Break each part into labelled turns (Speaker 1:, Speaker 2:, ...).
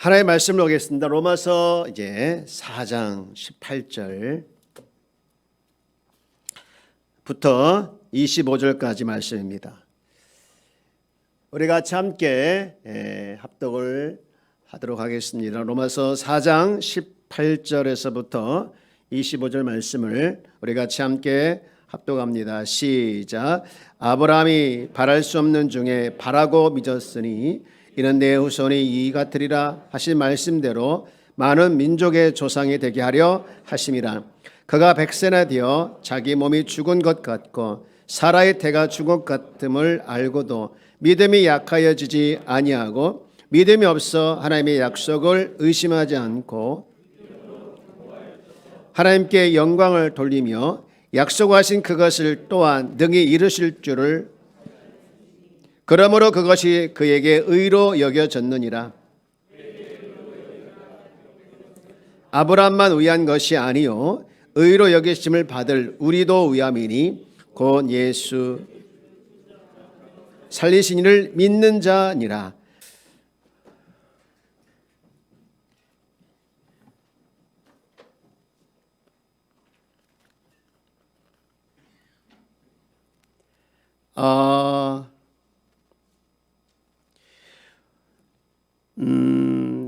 Speaker 1: 하나님의 말씀을 보겠습니다. 로마서 이제 4장 18절부터 25절까지 말씀입니다. 우리 같이 함께 합독을 하도록 하겠습니다. 로마서 4장 18절에서부터 25절 말씀을 우리 같이 함께 합독합니다. 시작. 아브라함이 바랄 수 없는 중에 바라고 믿었으니 이는 내 후손이 이 같으리라 하신 말씀대로 많은 민족의 조상이 되게 하려 하심이라. 그가 100세나 되어 자기 몸이 죽은 것 같고 사라의 태가 죽은 것 같음을 알고도 믿음이 약하여지지 아니하고 믿음이 없어 하나님의 약속을 의심하지 않고 하나님께 영광을 돌리며 약속하신 그것을 또한 능히 이루실 줄을 그러므로 그것이 그에게 의로 여겨졌느니라. 아브라함만 의한 것이 아니요 의로 여기심을 받을 우리도 의함이니 곧 예수 살리신 이를 믿는 자니라.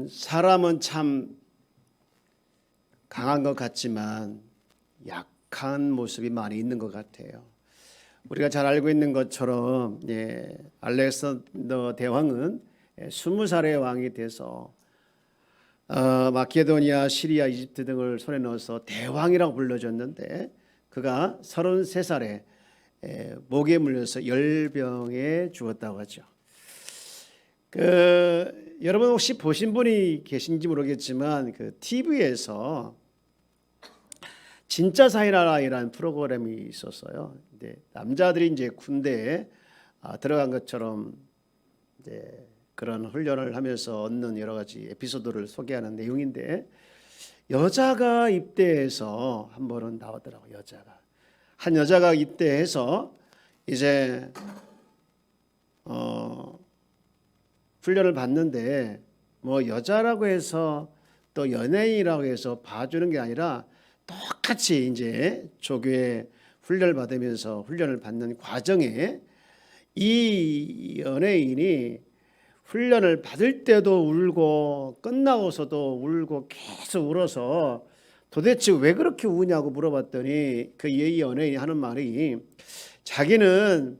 Speaker 1: 사람은 참 강한 것 같지만 약한 모습이 많이 있는 것 같아요. 우리가 잘 알고 있는 것처럼 알렉산더 대왕은 20살의 왕이 돼서 마케도니아, 시리아, 이집트 등을 손에 넣어서 대왕이라고 불러줬는데 그가 33살에 목에 물려서 열병에 죽었다고 하죠. 여러분 혹시 보신 분이 계신지 모르겠지만 TV에서 진짜 사이라라이라는 프로그램이 있었어요. 남자들이 이제 군대에 들어간 것처럼 이제 그런 훈련을 하면서 얻는 여러 가지 에피소드를 소개하는 내용인데 여자가 입대해서 한 번은 나오더라고요. 한 여자가 입대해서 이제 훈련을 받는데 뭐 여자라고 해서 또 연예인이라고 해서 봐주는 게 아니라 똑같이 이제 조교에 훈련을 받으면서 훈련을 받는 과정에 이 연예인이 훈련을 받을 때도 울고 끝나고서도 울고 계속 울어서 도대체 왜 그렇게 우냐고 물어봤더니 이 연예인이 하는 말이 자기는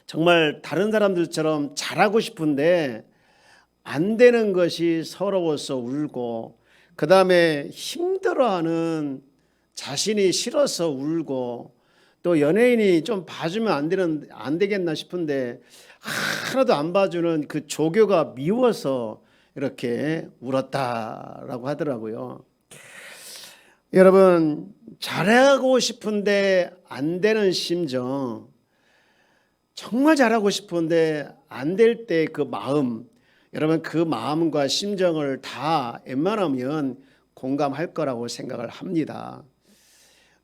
Speaker 1: 정말 다른 사람들처럼 잘하고 싶은데 안 되는 것이 서러워서 울고 그 다음에 힘들어하는 자신이 싫어서 울고 또 연예인이 좀 봐주면 안 되겠나 싶은데 하나도 안 봐주는 그 조교가 미워서 이렇게 울었다라고 하더라고요. 여러분 잘하고 싶은데 안 되는 심정, 정말 잘하고 싶은데 안 될 때 그 마음, 여러분 그 마음과 심정을 다 웬만하면 공감할 거라고 생각을 합니다.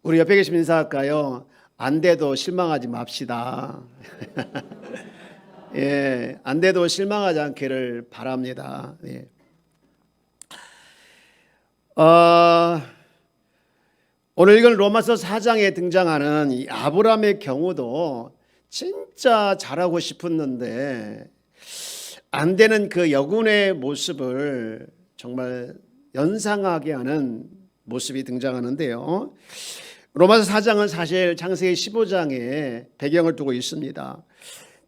Speaker 1: 우리 옆에 계신 인사할까요? 안 돼도 실망하지 맙시다. 예, 안 돼도 실망하지 않기를 바랍니다. 예. 오늘 읽은 로마서 4장에 등장하는 이 아브라함의 경우도 진짜 잘하고 싶었는데 안 되는 그 여군의 모습을 정말 연상하게 하는 모습이 등장하는데요. 로마서 4장은 사실 창세기 15장에 배경을 두고 있습니다.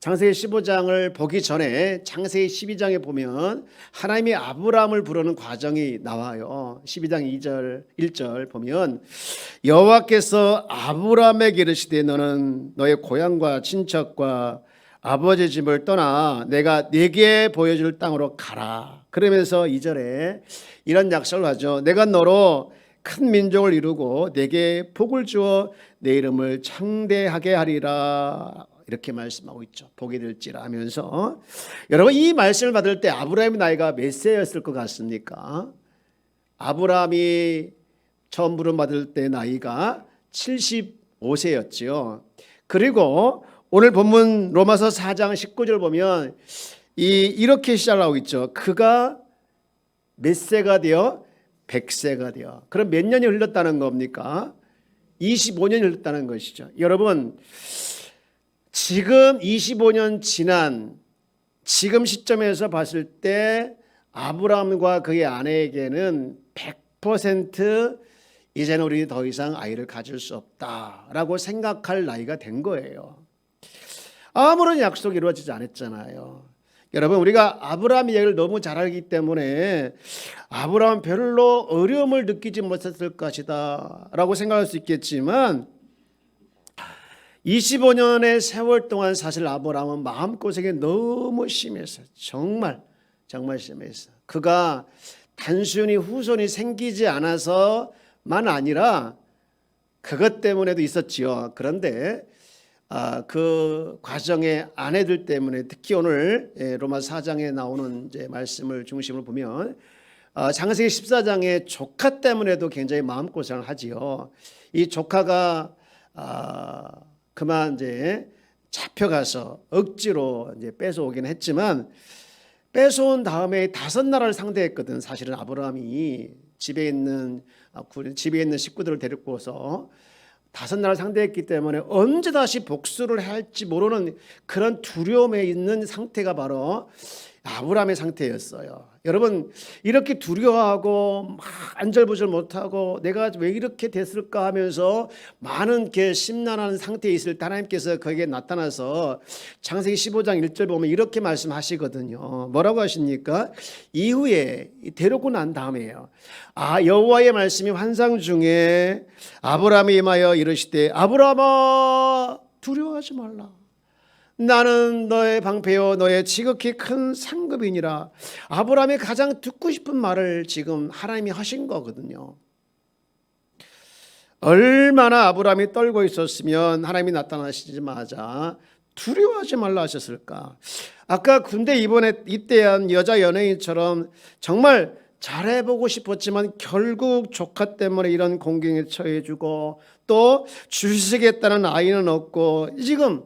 Speaker 1: 창세기 15장을 보기 전에 창세기 12장에 보면 하나님이 아브라함을 부르는 과정이 나와요. 12장 1절 보면 여호와께서 아브라함에게 이르시되 너는 너의 고향과 친척과 아버지 집을 떠나 내가 네게 보여줄 땅으로 가라. 그러면서 2절에 이런 약속을 하죠. 내가 너로 큰 민족을 이루고 네게 복을 주어 내 이름을 창대하게 하리라. 이렇게 말씀하고 있죠. 복이 될지라 하면서 여러분 이 말씀을 받을 때 아브라함의 나이가 몇 세였을 것 같습니까? 아브라함이 처음 부름받을 때 나이가 75세였죠. 그리고 오늘 본문 로마서 4장 19절 보면 이렇게 시작하고 있죠. 그가 몇 세가 되어 100세가 되어. 그럼 몇 년이 흘렀다는 겁니까? 25년이 흘렀다는 것이죠. 여러분, 지금 25년 지난 지금 시점에서 봤을 때 아브라함과 그의 아내에게는 100% 이제는 우리 더 이상 아이를 가질 수 없다라고 생각할 나이가 된 거예요. 아무런 약속이 이루어지지 않았잖아요. 여러분, 우리가 아브라함 이야기를 너무 잘 알기 때문에 아브라함은 별로 어려움을 느끼지 못했을 것이다 라고 생각할 수 있겠지만 25년의 세월 동안 사실 아브라함은 마음고생이 너무 심했어요. 정말 심했어요. 그가 단순히 후손이 생기지 않아서만 아니라 그것 때문에도 있었지요. 그런데 그 과정의 아내들 때문에, 특히 오늘 로마 4장에 나오는 이제 말씀을 중심으로 보면 창세기 14장의 조카 때문에도 굉장히 마음고생을 하지요. 이 조카가 그만 이제 잡혀가서 억지로 이제 뺏어오긴 했지만, 뺏어온 다음에 5나라를 상대했거든. 사실은 아브라함이 집에 있는 식구들을 데리고서 5나라를 상대했기 때문에 언제 다시 복수를 해야 할지 모르는 그런 두려움에 있는 상태가 바로 아브라함의 상태였어요. 여러분, 이렇게 두려워하고 막 안절부절 못하고 내가 왜 이렇게 됐을까 하면서 많은 게 심란한 상태에 있을 때 하나님께서 거기에 나타나서 창세기 15장 1절 보면 이렇게 말씀하시거든요. 뭐라고 하십니까? 이후에 데려오고 난 다음에요. 여호와의 말씀이 환상 중에 아브라함에 임하여 이르시되 아브라함아 두려워하지 말라. 나는 너의 방패요 너의 지극히 큰 상급이니라. 아브라함이 가장 듣고 싶은 말을 지금 하나님이 하신 거거든요. 얼마나 아브라함이 떨고 있었으면 하나님이 나타나시자마자 두려워하지 말라 하셨을까. 아까 군대 입대한 여자 연예인처럼 정말 잘해보고 싶었지만 결국 조카 때문에 이런 공경에 처해주고 또 주시겠다는 아이는 없고, 지금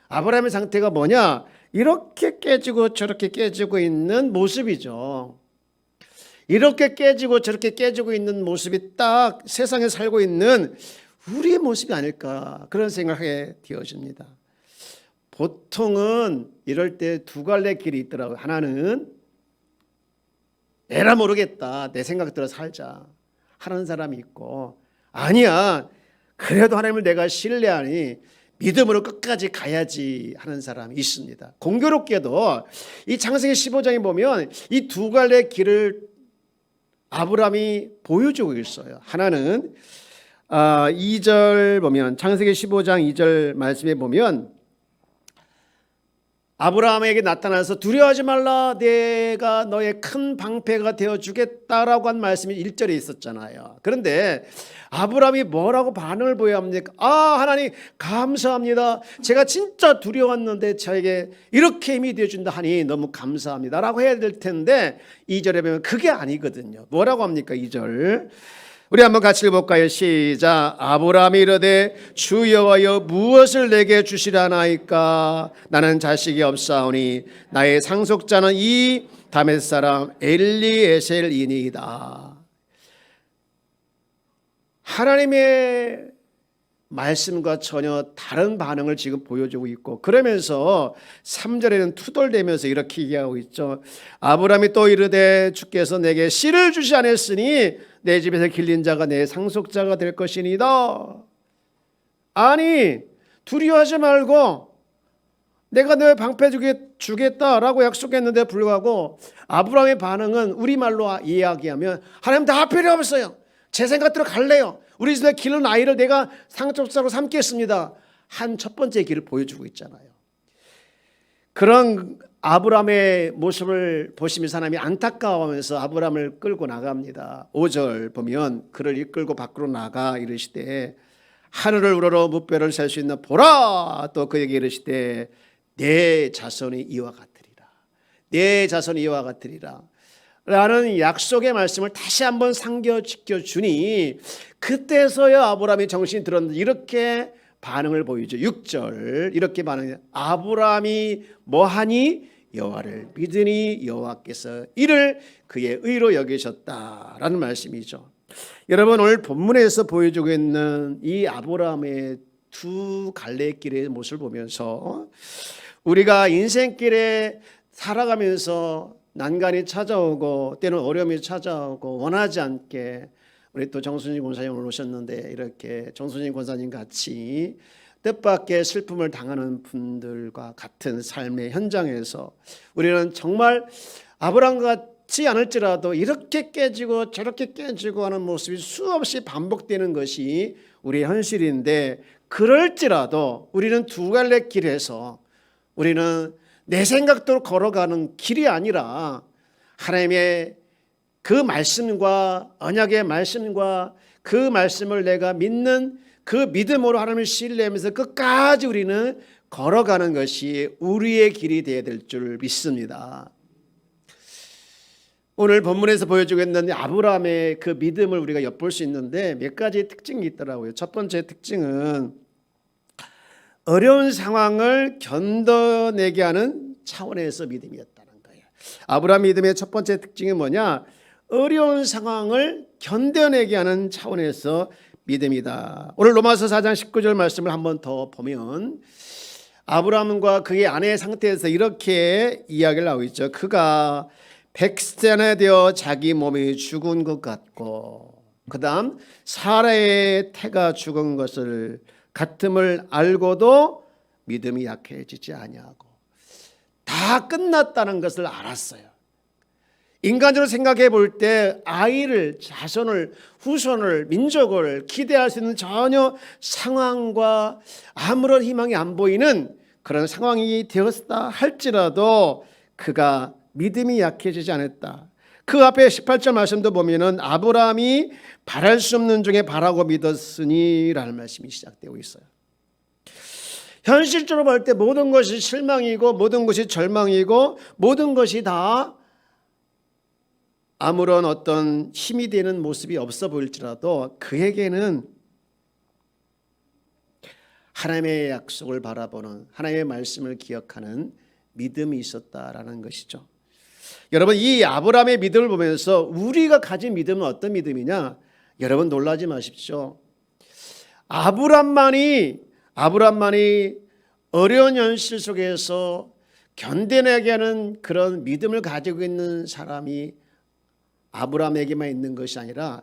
Speaker 1: 아브라함의 상태가 뭐냐? 이렇게 깨지고 저렇게 깨지고 있는 모습이죠. 이렇게 깨지고 저렇게 깨지고 있는 모습이 딱 세상에 살고 있는 우리의 모습이 아닐까, 그런 생각이 되어집니다. 보통은 이럴 때 두 갈래 길이 있더라고요. 하나는 에라 모르겠다, 내 생각대로 살자 하는 사람이 있고, 아니야 그래도 하나님을 내가 신뢰하니 믿음으로 끝까지 가야지 하는 사람이 있습니다. 공교롭게도 이 창세기 15장에 보면 이 두 갈래 길을 아브라함이 보여주고 있어요. 하나는 2절 보면, 창세기 15장 2절 말씀에 보면 아브라함에게 나타나서 두려워하지 말라, 내가 너의 큰 방패가 되어주겠다라고 한 말씀이 1절에 있었잖아요. 그런데 아브라함이 뭐라고 반응을 보여야 합니까? 하나님 감사합니다, 제가 진짜 두려웠는데 저에게 이렇게 힘이 되어준다 하니 너무 감사합니다 라고 해야 될 텐데 2절에 보면 그게 아니거든요. 뭐라고 합니까? 2절 우리 한번 같이 읽어볼까요? 시작. 아브라함이 이르되 주 여호와여 무엇을 내게 주시라나이까? 나는 자식이 없사오니 나의 상속자는 이 다메 사람 엘리에셀이니이다. 하나님의 말씀과 전혀 다른 반응을 지금 보여주고 있고, 그러면서 3절에는 투덜대면서 이렇게 얘기하고 있죠. 아브라함이 또 이르되 주께서 내게 씨를 주시 않았으니 내 집에서 길린 자가 내 상속자가 될 것이니이다. 아니 두려워하지 말고 내가 너의 방패 주겠다라고 약속했는데 불구하고 아브라함의 반응은 우리말로 이야기하면 하나님 다 필요 없어요, 제 생각대로 갈래요, 우리 집에 기른 아이를 내가 상속자로 삼겠습니다 한 첫 번째 길을 보여주고 있잖아요. 그런 아브라함의 모습을 보시면서 하나님이 안타까워하면서 아브라함을 끌고 나갑니다. 5절 보면 그를 이끌고 밖으로 나가 이르시되 하늘을 우러러 무뼈를 셀 수 있는 보라, 또 그에게 이르시되 내 자손이 이와 같으리라, 내 자손이 이와 같으리라 라는 약속의 말씀을 다시 한번 상기시켜 주니 그때서야 아브라함이 정신이 들었는데 이렇게 반응을 보이죠. 6절 이렇게 반응해요. 아브라함이 뭐하니? 여호와를 믿으니 여호와께서 이를 그의 의로 여기셨다라는 말씀이죠. 여러분, 오늘 본문에서 보여주고 있는 이 아브라함의 두 갈래길의 모습을 보면서 우리가 인생길에 살아가면서 난간이 찾아오고 때는 어려움이 찾아오고 원하지 않게, 우리 또 정순진 권사님 오늘 오셨는데 이렇게 정순진 권사님 같이 뜻밖의 슬픔을 당하는 분들과 같은 삶의 현장에서 우리는 정말 아브라함 같지 않을지라도 이렇게 깨지고 저렇게 깨지고 하는 모습이 수없이 반복되는 것이 우리의 현실인데, 그럴지라도 우리는 두 갈래 길에서 우리는 내 생각대로 걸어가는 길이 아니라 하나님의 그 말씀과 언약의 말씀과 그 말씀을 내가 믿는 그 믿음으로 하나님을 신뢰하면서 끝까지 우리는 걸어가는 것이 우리의 길이 되어야 될 줄 믿습니다. 오늘 본문에서 보여주고 있는 아브라함의 그 믿음을 우리가 엿볼 수 있는데 몇 가지 특징이 있더라고요. 첫 번째 특징은 어려운 상황을 견뎌내게 하는 차원에서 믿음이었다는 거예요. 아브라함 믿음의 첫 번째 특징이 뭐냐? 어려운 상황을 견뎌내게 하는 차원에서 믿음이다. 오늘 로마서 4장 19절 말씀을 한번 더 보면 아브라함과 그의 아내의 상태에서 이렇게 이야기를 하고 있죠. 그가 백세나 되어 자기 몸이 죽은 것 같고, 그 다음 사라의 태가 죽은 것을 같음을 알고도 믿음이 약해지지 아니하고, 다 끝났다는 것을 알았어요. 인간적으로 생각해 볼 때 아이를, 자손을, 후손을, 민족을 기대할 수 있는 전혀 상황과 아무런 희망이 안 보이는 그런 상황이 되었다 할지라도 그가 믿음이 약해지지 않았다. 그 앞에 18절 말씀도 보면은 아브라함이 바랄 수 없는 중에 바라고 믿었으니 라는 말씀이 시작되고 있어요. 현실적으로 볼 때 모든 것이 실망이고 모든 것이 절망이고 모든 것이 다 아무런 어떤 힘이 되는 모습이 없어 보일지라도 그에게는 하나님의 약속을 바라보는, 하나님의 말씀을 기억하는 믿음이 있었다라는 것이죠. 여러분, 이 아브라함의 믿음을 보면서 우리가 가진 믿음은 어떤 믿음이냐? 여러분 놀라지 마십시오. 아브라함만이 어려운 현실 속에서 견뎌내게 하는 그런 믿음을 가지고 있는 사람이 아브라함에게만 있는 것이 아니라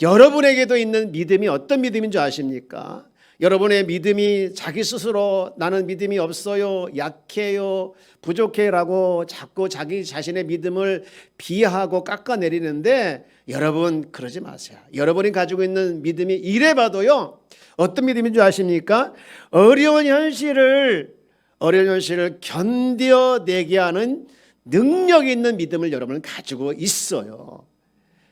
Speaker 1: 여러분에게도 있는 믿음이 어떤 믿음인 줄 아십니까? 여러분의 믿음이 자기 스스로 나는 믿음이 없어요, 약해요, 부족해라고 자꾸 자기 자신의 믿음을 비하하고 깎아내리는데, 여러분 그러지 마세요. 여러분이 가지고 있는 믿음이 이래봐도요 어떤 믿음인 줄 아십니까? 어려운 현실을 견뎌내게 하는 능력이 있는 믿음을 여러분은 가지고 있어요.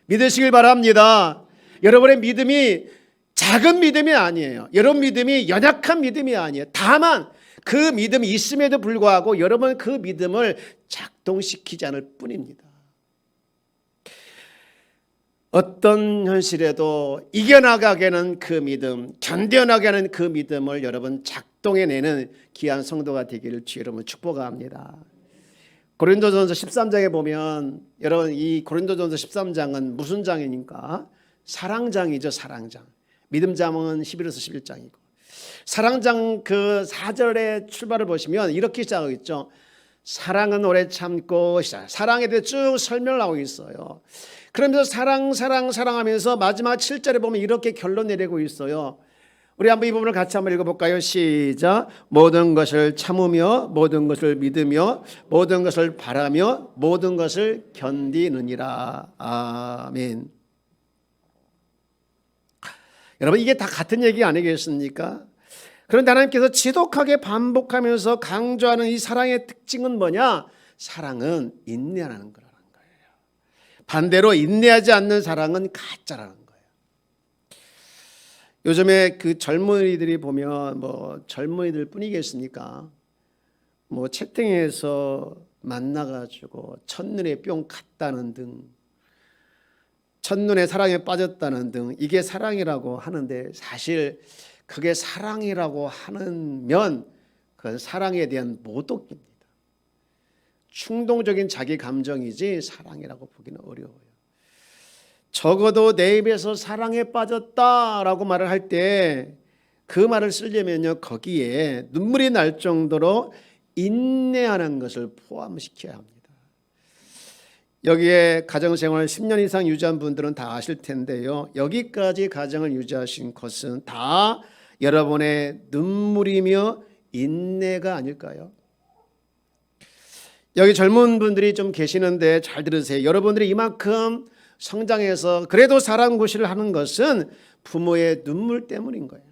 Speaker 1: 믿으시길 바랍니다. 여러분의 믿음이 작은 믿음이 아니에요. 여러분 믿음이 연약한 믿음이 아니에요. 다만 그 믿음이 있음에도 불구하고 여러분 그 믿음을 작동시키지 않을 뿐입니다. 어떤 현실에도 이겨나가게 하는 그 믿음, 견뎌나가게 하는 그 믿음을 여러분 작동해내는 귀한 성도가 되기를 주 여러분 축복합니다. 고린도전서 13장에 보면, 여러분 이 고린도전서 13장은 무슨 장이니까? 사랑장이죠. 사랑장. 믿음장은 11에서 11장이고, 사랑장 그 4절의 출발을 보시면 이렇게 시작하고 있죠. 사랑은 오래 참고, 사랑에 대해 쭉 설명을 하고 있어요. 그러면서 사랑하면서 마지막 7절에 보면 이렇게 결론 내리고 있어요. 우리 한번 이 부분을 같이 한번 읽어볼까요? 시작. 모든 것을 참으며 모든 것을 믿으며 모든 것을 바라며 모든 것을 견디느니라. 아멘. 여러분 이게 다 같은 얘기 아니겠습니까? 그런데 하나님께서 지독하게 반복하면서 강조하는 이 사랑의 특징은 뭐냐? 사랑은 인내하는 거라는 거예요. 반대로 인내하지 않는 사랑은 가짜라는 거예요. 요즘에 그 젊은이들이 보면 뭐 젊은이들 뿐이겠습니까? 뭐 채팅에서 만나가지고 첫눈에 뿅 갔다는 등, 첫눈에 사랑에 빠졌다는 등, 이게 사랑이라고 하는데 사실 그게 사랑이라고 하면 그건 사랑에 대한 모독입니다. 충동적인 자기 감정이지 사랑이라고 보기는 어려워요. 적어도 내 입에서 사랑에 빠졌다라고 말을 할 때 그 말을 쓰려면요, 거기에 눈물이 날 정도로 인내하는 것을 포함시켜야 합니다. 여기에 가정생활을 10년 이상 유지한 분들은 다 아실 텐데요, 여기까지 가정을 유지하신 것은 다 여러분의 눈물이며 인내가 아닐까요? 여기 젊은 분들이 좀 계시는데 잘 들으세요. 여러분들이 이만큼 성장해서 그래도 사랑구실을 하는 것은 부모의 눈물 때문인 거예요.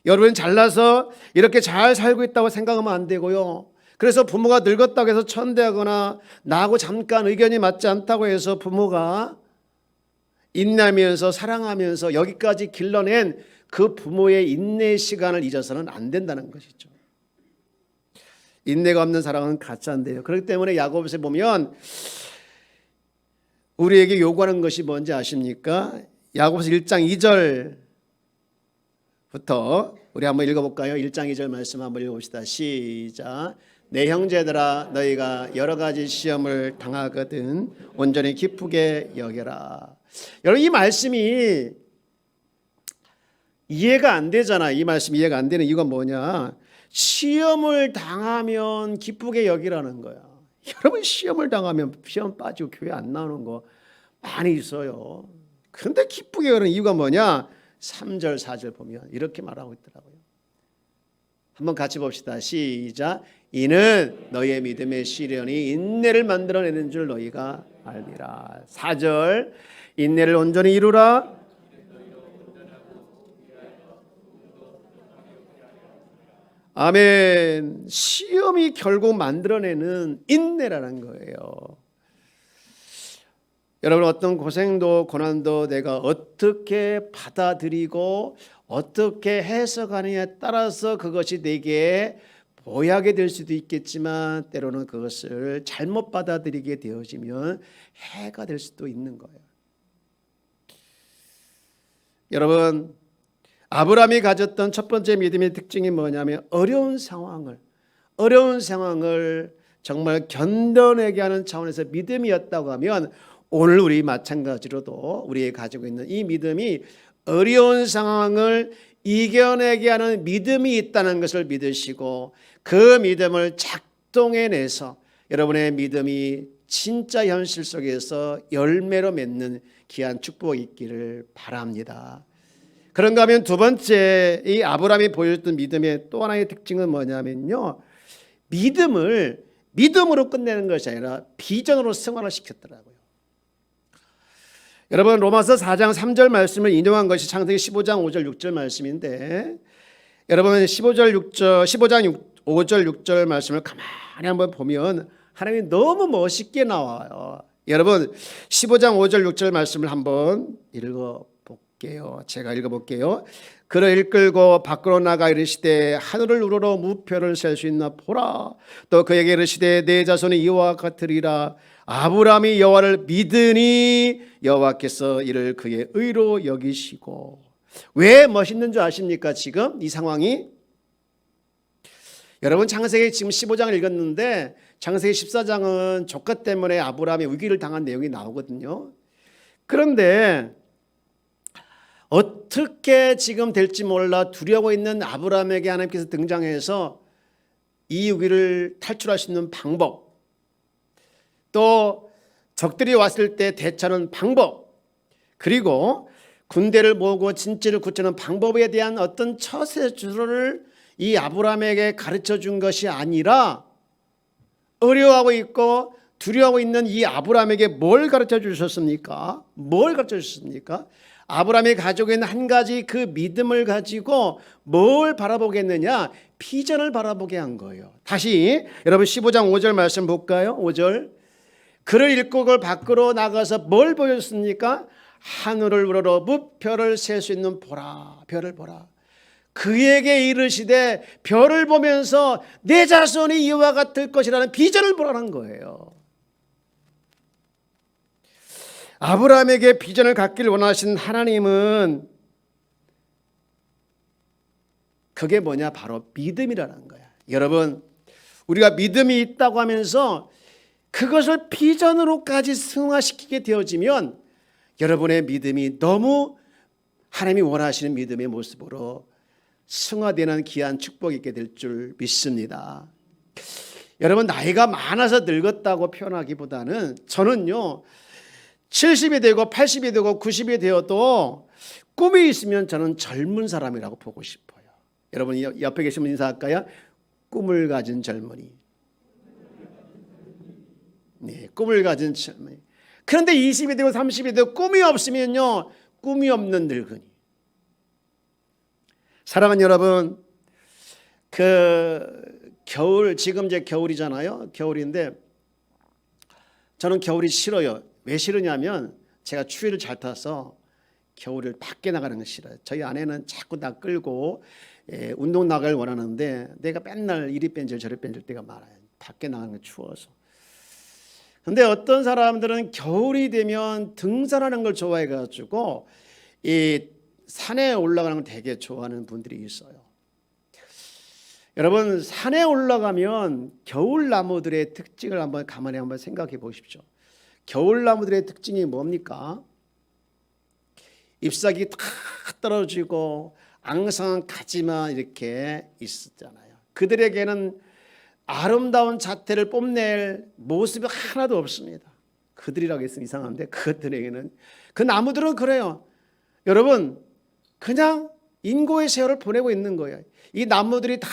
Speaker 1: 여러분 잘나서 이렇게 잘 살고 있다고 생각하면 안 되고요. 그래서 부모가 늙었다고 해서 천대하거나 나하고 잠깐 의견이 맞지 않다고 해서 부모가 인내하면서 사랑하면서 여기까지 길러낸 그 부모의 인내 시간을 잊어서는 안 된다는 것이죠. 인내가 없는 사랑은 가짜인데요. 그렇기 때문에 야고보서에 보면 우리에게 요구하는 것이 뭔지 아십니까? 야고보서 1장 2절부터 우리 한번 읽어볼까요? 1장 2절 말씀 한번 읽어봅시다. 시작. 내 형제들아, 너희가 여러 가지 시험을 당하거든 온전히 기쁘게 여겨라. 여러분, 이 말씀이 이해가 안 되잖아. 이 말씀 이해가 안 되는 이유가 뭐냐? 시험을 당하면 기쁘게 여기라는 거야. 여러분, 시험을 당하면 시험 빠지고 교회 안 나오는 거 많이 있어요. 그런데 기쁘게 여기는 이유가 뭐냐? 3절 4절 보면 이렇게 말하고 있더라고요. 한번 같이 봅시다. 시작. 이는 너희의 믿음의 시련이 인내를 만들어내는 줄 너희가 알리라. 4절. 인내를 온전히 이루라. 아멘. 시험이 결국 만들어내는 인내라는 거예요. 여러분, 어떤 고생도 고난도 내가 어떻게 받아들이고 어떻게 해석하느냐에 따라서 그것이 내게 보약이 될 수도 있겠지만 때로는 그것을 잘못 받아들이게 되어지면 해가 될 수도 있는 거예요. 여러분, 아브라함이 가졌던 첫 번째 믿음의 특징이 뭐냐면 어려운 상황을 정말 견뎌내게 하는 차원에서 믿음이었다고 하면 오늘 우리 마찬가지로도 우리가 가지고 있는 이 믿음이 어려운 상황을 이겨내게 하는 믿음이 있다는 것을 믿으시고 그 믿음을 작동해내서 여러분의 믿음이 진짜 현실 속에서 열매로 맺는 귀한 축복이 있기를 바랍니다. 그런가 하면 두 번째 이 아브라함이 보여줬던 믿음의 또 하나의 특징은 뭐냐면요, 믿음을 믿음으로 끝내는 것이 아니라 비전으로 승화를 시켰더라고요. 여러분, 로마서 4장 3절 말씀을 인용한 것이 창세기 15장 5절 6절 말씀인데, 여러분 15장 5절 6절 말씀을 가만히 한번 보면 하나님이 너무 멋있게 나와요. 여러분 15장 5절 6절 말씀을 한번 읽어볼게요. 제가 읽어볼게요. 그를 이끌고 밖으로 나가 이르시되 하늘을 우러러 무표를 셀 수 있나 보라. 또 그에게 이르시되 내 자손이 이와 같으리라. 아브라함이 여호와를 믿으니 여호와께서 이를 그의 의로 여기시고. 왜 멋있는 줄 아십니까? 지금 이 상황이 여러분 창세기 지금 15장을 읽었는데 창세기 14장은 조카 때문에 아브라함이 위기를 당한 내용이 나오거든요. 그런데 어떻게 지금 될지 몰라 두려워 있는 아브라함에게 하나님께서 등장해서 이 위기를 탈출할 수 있는 방법, 또 적들이 왔을 때 대처하는 방법, 그리고 군대를 모으고 진지를 굳히는 방법에 대한 어떤 처세주를 이 아브라함에게 가르쳐 준 것이 아니라 어려워하고 있고 두려워하고 있는 이 아브라함에게 뭘 가르쳐 주셨습니까? 뭘 가르쳐 주셨습니까? 아브라함이 가지고 있는 한 가지 그 믿음을 가지고 뭘 바라보겠느냐? 비전을 바라보게 한 거예요. 다시 여러분 15장 5절 말씀 볼까요? 5절. 그를 읽고 그걸 밖으로 나가서 뭘 보였습니까? 하늘을 우러러 무별을 셀 수 있는 보라, 별을 보라. 그에게 이르시되 별을 보면서 내 자손이 이와 같을 것이라는 비전을 보라는 거예요. 아브라함에게 비전을 갖기를 원하신 하나님은 그게 뭐냐? 바로 믿음이라는 거야. 여러분, 우리가 믿음이 있다고 하면서 그것을 비전으로까지 승화시키게 되어지면 여러분의 믿음이 너무 하나님이 원하시는 믿음의 모습으로 승화되는 귀한 축복이 있게 될 줄 믿습니다. 여러분, 나이가 많아서 늙었다고 표현하기보다는 저는요 70이 되고 80이 되고 90이 되어도 꿈이 있으면 저는 젊은 사람이라고 보고 싶어요. 여러분 옆에 계신 분 인사할까요? 꿈을 가진 젊은이. 네, 꿈을 가진 젊은이. 그런데 20이 되고 30이 되고 꿈이 없으면요 꿈이 없는 늙은이. 사랑하는 여러분, 겨울, 지금 이제 겨울이잖아요. 겨울인데 저는 겨울이 싫어요. 왜 싫으냐면 제가 추위를 잘 타서 겨울을 밖에 나가는 거 싫어요. 저희 아내는 자꾸 나 끌고 운동 나가길 원하는데 내가 맨날 이리 뺀질 저리 뺀질 때가 많아요. 밖에 나가는 거 추워서. 근데 어떤 사람들은 겨울이 되면 등산하는 걸 좋아해가지고 이 산에 올라가는 걸 되게 좋아하는 분들이 있어요. 여러분, 산에 올라가면 겨울나무들의 특징을 가만히 한번 생각해 보십시오. 겨울나무들의 특징이 뭡니까? 잎사귀 탁 떨어지고 앙상한 가지만 이렇게 있었잖아요. 그들에게는 아름다운 자태를 뽐낼 모습이 하나도 없습니다. 그들이라고 했으면 이상한데 그들에게는, 그 나무들은 그래요. 여러분, 그냥 인고의 세월을 보내고 있는 거예요. 이 나무들이 다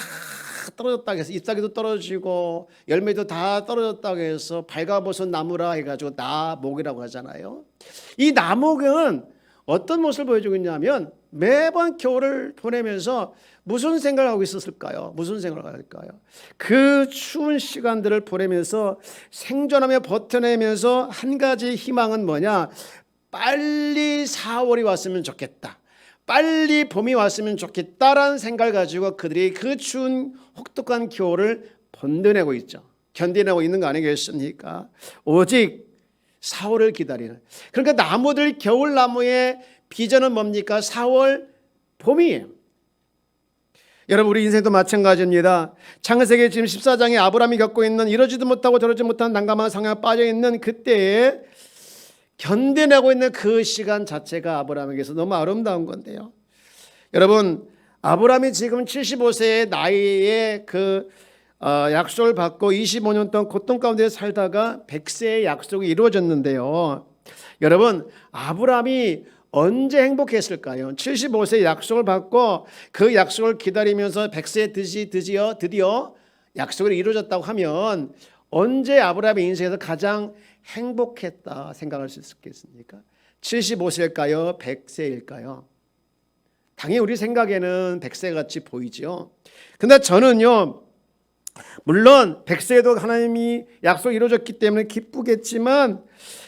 Speaker 1: 떨어졌다고 해서 잎사귀도 떨어지고 열매도 다 떨어졌다고 해서 발가벗은 나무라 해가지고 나목이라고 하잖아요. 이 나목은 어떤 모습을 보여주고 있냐면 매번 겨울을 보내면서 무슨 생각을 하고 있었을까요? 무슨 생각을 할까요? 그 추운 시간들을 보내면서 생존하며 버텨내면서 한 가지 희망은 뭐냐? 빨리 4월이 왔으면 좋겠다. 빨리 봄이 왔으면 좋겠다라는 생각을 가지고 그들이 그 추운 혹독한 겨울을 번뎌내고 있죠. 견뎌내고 있는 거 아니겠습니까? 오직 4월을 기다리는. 그러니까 나무들, 겨울나무의 비전은 뭡니까? 4월 봄이에요. 여러분, 우리 인생도 마찬가지입니다. 창세기 지금 14장에 아브라함이 겪고 있는 이러지도 못하고 저러지 못한 난감한 상황에 빠져있는 그때에 견뎌내고 있는 그 시간 자체가 아브라함에게서 너무 아름다운 건데요. 여러분, 아브라함이 지금 75세의 나이에 약속을 받고 25년 동안 고통 가운데 살다가 100세의 약속이 이루어졌는데요. 여러분, 아브라함이 언제 행복했을까요? 75세 약속을 받고 그 약속을 기다리면서 100세에 드디어 약속이 이루어졌다고 하면 언제 아브라함의 인생에서 가장 행복했다 생각할 수 있겠습니까? 75세일까요? 100세일까요? 당연히 우리 생각에는 100세 같이 보이죠. 근데 저는요, 물론 100세에도 하나님이 약속이 이루어졌기 때문에 기쁘겠지만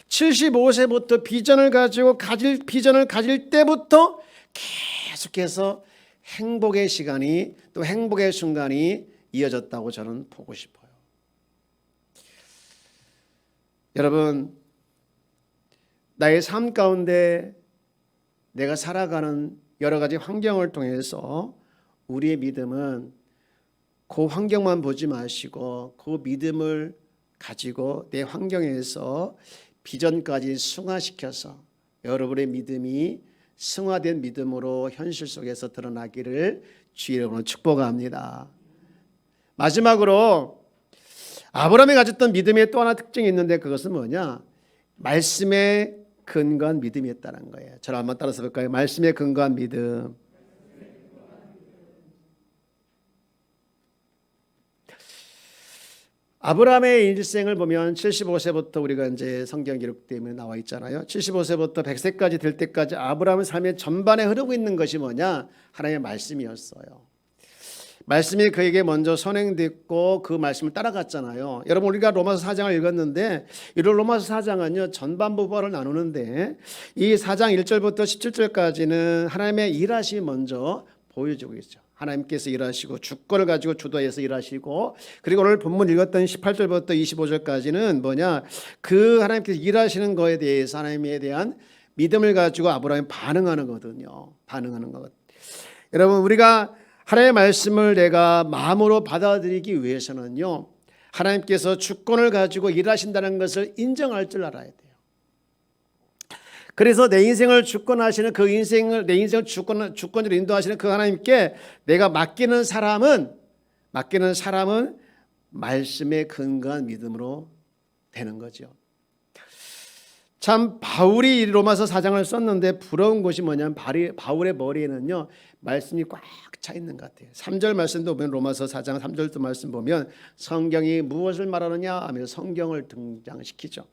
Speaker 1: 75세부터 비전을 가질 때부터 계속해서 행복의 시간이, 또 행복의 순간이 이어졌다고 저는 보고 싶어요. 여러분, 나의 삶 가운데 내가 살아가는 여러 가지 환경을 통해서 우리의 믿음은 그 환경만 보지 마시고 그 믿음을 가지고 내 환경에서 비전까지 승화시켜서 여러분의 믿음이 승화된 믿음으로 현실 속에서 드러나기를 주의 이름으로 축복합니다. 마지막으로 아브라함이 가졌던 믿음의 또 하나 특징이 있는데 그것은 뭐냐? 말씀에 근거한 믿음이었다는 거예요. 저를 한번 따라서 볼까요? 말씀에 근거한 믿음. 아브라함의 일생을 보면 75세부터 우리가 이제 성경 기록 때문에 나와 있잖아요. 75세부터 100세까지 될 때까지 아브라함의 삶의 전반에 흐르고 있는 것이 뭐냐? 하나님의 말씀이었어요. 말씀이 그에게 먼저 선행됐고 그 말씀을 따라갔잖아요. 여러분, 우리가 로마서 4장을 읽었는데 이 로마서 4장은요 전반부를 나누는데 이 4장 1절부터 17절까지는 하나님의 일하심이 먼저 보여주고 있죠. 하나님께서 일하시고 주권을 가지고 주도해서 일하시고, 그리고 오늘 본문 읽었던 18절부터 25절까지는 뭐냐? 그 하나님께서 일하시는 거에 대해서 하나님에 대한 믿음을 가지고 아브라함이 반응하는 거거든요. 반응하는 것. 여러분, 우리가 하나님의 말씀을 내가 마음으로 받아들이기 위해서는요, 하나님께서 주권을 가지고 일하신다는 것을 인정할 줄 알아야 돼요. 그래서 내 인생을 주권하시는 그 인생을 내 인생을 주권으로 인도하시는 그 하나님께 내가 맡기는 사람은 말씀에 근거한 믿음으로 되는 거죠. 참 바울이 로마서 4장을 썼는데 부러운 것이 뭐냐면 바울의 머리에는요 말씀이 꽉 차 있는 것 같아요. 3절 말씀도 보면 로마서 4장 3절도 말씀 보면 성경이 무엇을 말하느냐 하며 성경을 등장시키죠.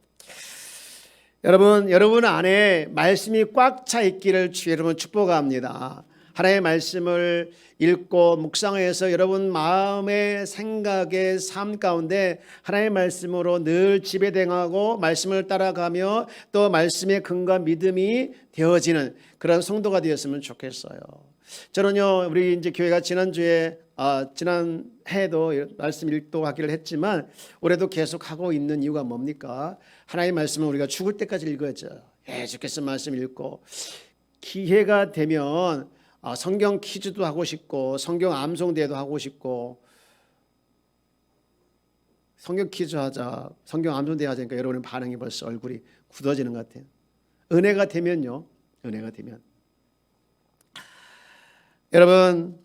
Speaker 1: 여러분 안에 말씀이 꽉 차 있기를 주 여러분 축복합니다. 하나님의 말씀을 읽고 묵상해서 여러분 마음의 생각의 삶 가운데 하나님의 말씀으로 늘 지배당하고 말씀을 따라가며 또 말씀의 근거와 믿음이 되어지는 그런 성도가 되었으면 좋겠어요. 저는요 우리 이제 교회가 지난 해에도 말씀 읽도하기를 했지만 올해도 계속 하고 있는 이유가 뭡니까? 하나님의 말씀은 우리가 죽을 때까지 읽어야죠. 계속해서 말씀 읽고 기회가 되면 성경 퀴즈도 하고 싶고 성경 암송대회도 하고 싶고 성경 퀴즈 하자 성경 암송대회 하자니까 여러분의 반응이 벌써 얼굴이 굳어지는 것 같아요. 은혜가 되면요. 여러분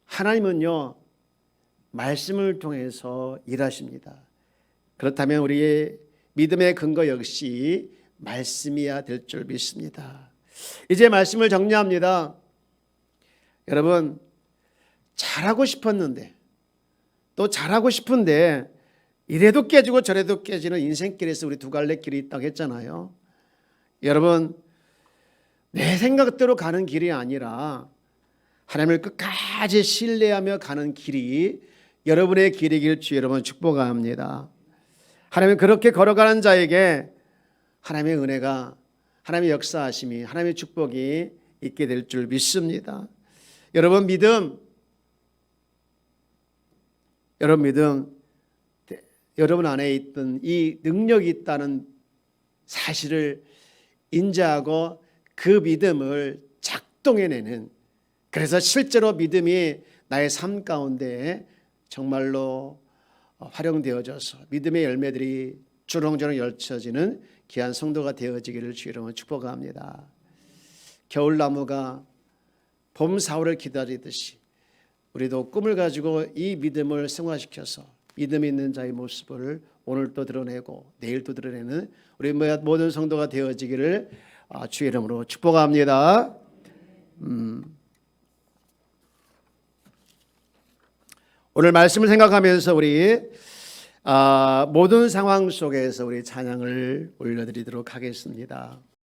Speaker 1: 하나님은요 말씀을 통해서 일하십니다. 그렇다면 우리의 믿음의 근거 역시 말씀이야 될 줄 믿습니다. 이제 말씀을 정리합니다. 여러분 잘하고 싶었는데 또 잘하고 싶은데 이래도 깨지고 저래도 깨지는 인생길에서 우리 두 갈래 길이 있다고 했잖아요. 여러분 내 생각대로 가는 길이 아니라 하나님을 끝까지 신뢰하며 가는 길이 여러분의 길이길 주 여러분 축복합니다. 하나님은 그렇게 걸어가는 자에게 하나님의 은혜가 하나님의 역사하심이 하나님의 축복이 있게 될 줄 믿습니다. 여러분 믿음 여러분 안에 있던 이 능력이 있다는 사실을 인지하고 그 믿음을 작동해내는 그래서 실제로 믿음이 나의 삶 가운데 정말로 활용되어져서 믿음의 열매들이 주렁주렁 열쳐지는 귀한 성도가 되어지기를 주 이름으로 축복합니다. 겨울나무가 봄 사월을 기다리듯이 우리도 꿈을 가지고 이 믿음을 승화시켜서 믿음 있는 자의 모습을 오늘 또 드러내고 내일 또 드러내는 우리 모든 성도가 되어지기를 주 이름으로 축복합니다. 오늘 말씀을 생각하면서 우리 모든 상황 속에서 우리 찬양을 올려드리도록 하겠습니다.